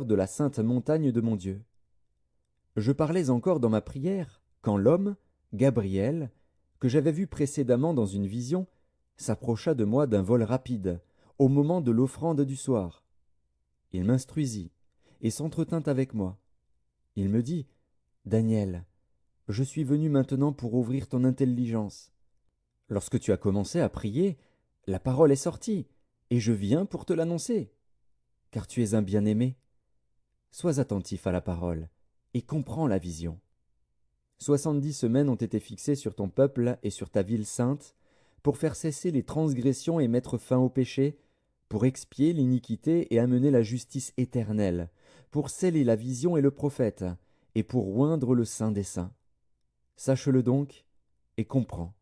de la sainte montagne de mon Dieu. Je parlais encore dans ma prière, quand l'homme, Gabriel, que j'avais vu précédemment dans une vision, s'approcha de moi d'un vol rapide, au moment de l'offrande du soir. Il m'instruisit, et s'entretint avec moi. Il me dit, Daniel, je suis venu maintenant pour ouvrir ton intelligence. Lorsque tu as commencé à prier, la parole est sortie, et je viens pour te l'annoncer. Car tu es un bien-aimé. Sois attentif à la parole, et comprends la vision. 70 semaines ont été fixées sur ton peuple et sur ta ville sainte, pour faire cesser les transgressions et mettre fin au péché, pour expier l'iniquité et amener la justice éternelle, pour sceller la vision et le prophète, et pour oindre le Saint des saints. Sache-le donc, et comprends.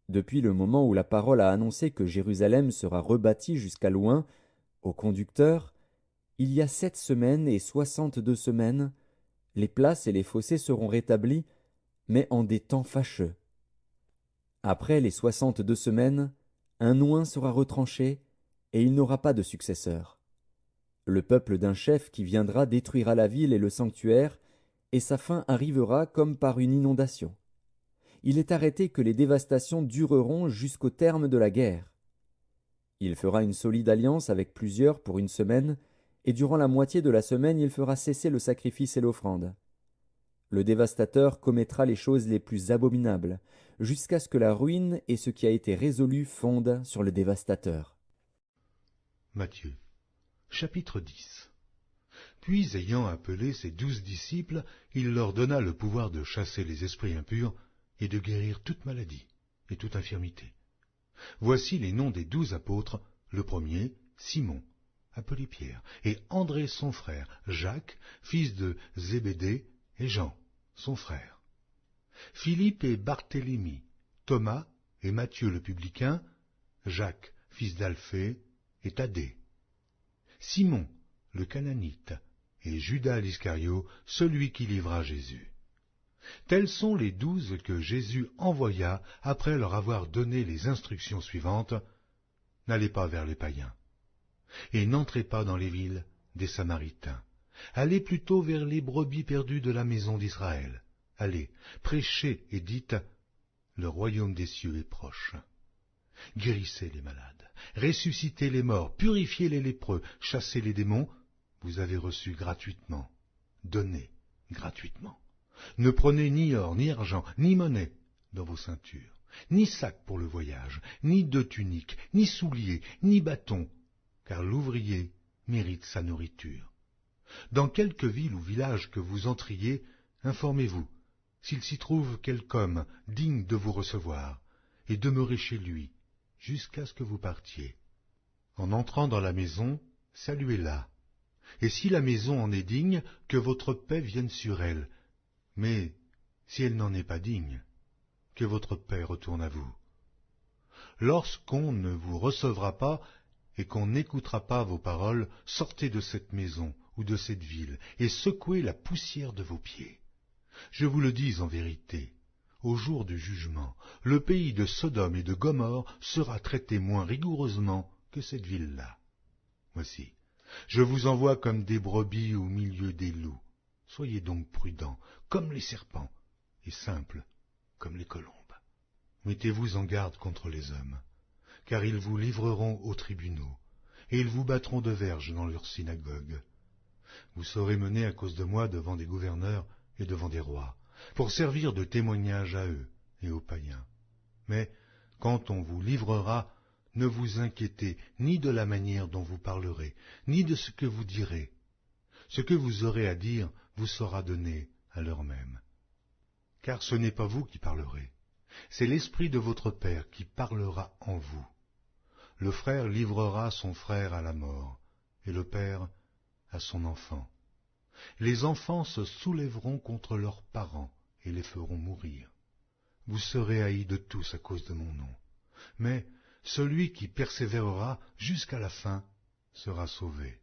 Depuis le moment où la parole a annoncé que Jérusalem sera rebâtie jusqu'à loin, au conducteur, il y a 7 semaines et 62 semaines, les places et les fossés seront rétablis, mais en des temps fâcheux. Après les 62 semaines, un oint sera retranché, et il n'aura pas de successeur. Le peuple d'un chef qui viendra détruira la ville et le sanctuaire, et sa fin arrivera comme par une inondation. Il est arrêté que les dévastations dureront jusqu'au terme de la guerre. Il fera une solide alliance avec plusieurs pour une semaine, et durant la moitié de la semaine il fera cesser le sacrifice et l'offrande. Le dévastateur commettra les choses les plus abominables, jusqu'à ce que la ruine et ce qui a été résolu fondent sur le dévastateur. Matthieu, chapitre 10. Puis, ayant appelé ses 12 disciples, il leur donna le pouvoir de chasser les esprits impurs et de guérir toute maladie et toute infirmité. Voici les noms des 12 apôtres. Le premier, Simon, appelé Pierre, et André son frère, Jacques, fils de Zébédée, et Jean, son frère. Philippe et Barthélemy, Thomas et Matthieu le publicain, Jacques, fils d'Alphée, et Thaddée. Simon, le Cananite, et Judas l'Iscario, celui qui livra Jésus. Tels sont les 12 que Jésus envoya après leur avoir donné les instructions suivantes. N'allez pas vers les païens, et n'entrez pas dans les villes des Samaritains. Allez plutôt vers les brebis perdues de la maison d'Israël. Allez, prêchez et dites, le royaume des cieux est proche. Guérissez les malades, ressuscitez les morts, purifiez les lépreux, chassez les démons. Vous avez reçu gratuitement, donnez gratuitement. Ne prenez ni or, ni argent, ni monnaie dans vos ceintures, ni sac pour le voyage, ni deux tuniques, ni souliers, ni bâton, car l'ouvrier mérite sa nourriture. Dans quelque ville ou village que vous entriez, informez-vous s'il s'y trouve quelque homme digne de vous recevoir, et demeurez chez lui jusqu'à ce que vous partiez. En entrant dans la maison, saluez-la. Et si la maison en est digne, que votre paix vienne sur elle. Mais si elle n'en est pas digne, que votre paix retourne à vous. Lorsqu'on ne vous recevra pas et qu'on n'écoutera pas vos paroles, sortez de cette maison ou de cette ville et secouez la poussière de vos pieds. Je vous le dis en vérité, au jour du jugement, le pays de Sodome et de Gomorrhe sera traité moins rigoureusement que cette ville-là. Voici, je vous envoie comme des brebis au milieu des loups. Soyez donc prudents, comme les serpents, et simples, comme les colombes. Mettez-vous en garde contre les hommes, car ils vous livreront aux tribunaux, et ils vous battront de verges dans leurs synagogues. Vous serez menés à cause de moi devant des gouverneurs et devant des rois, pour servir de témoignage à eux et aux païens. Mais quand on vous livrera, ne vous inquiétez ni de la manière dont vous parlerez, ni de ce que vous direz. Ce que vous aurez à dire vous sera donné à l'heure même. Car ce n'est pas vous qui parlerez, c'est l'Esprit de votre Père qui parlera en vous. Le frère livrera son frère à la mort, et le père à son enfant. Les enfants se soulèveront contre leurs parents et les feront mourir. Vous serez haïs de tous à cause de mon nom, mais celui qui persévérera jusqu'à la fin sera sauvé.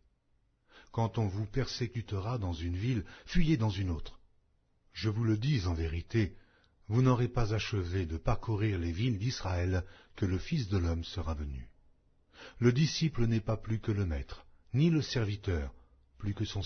Quand on vous persécutera dans une ville, fuyez dans une autre. Je vous le dis en vérité, vous n'aurez pas achevé de parcourir les villes d'Israël que le Fils de l'homme sera venu. Le disciple n'est pas plus que le maître, ni le serviteur plus que son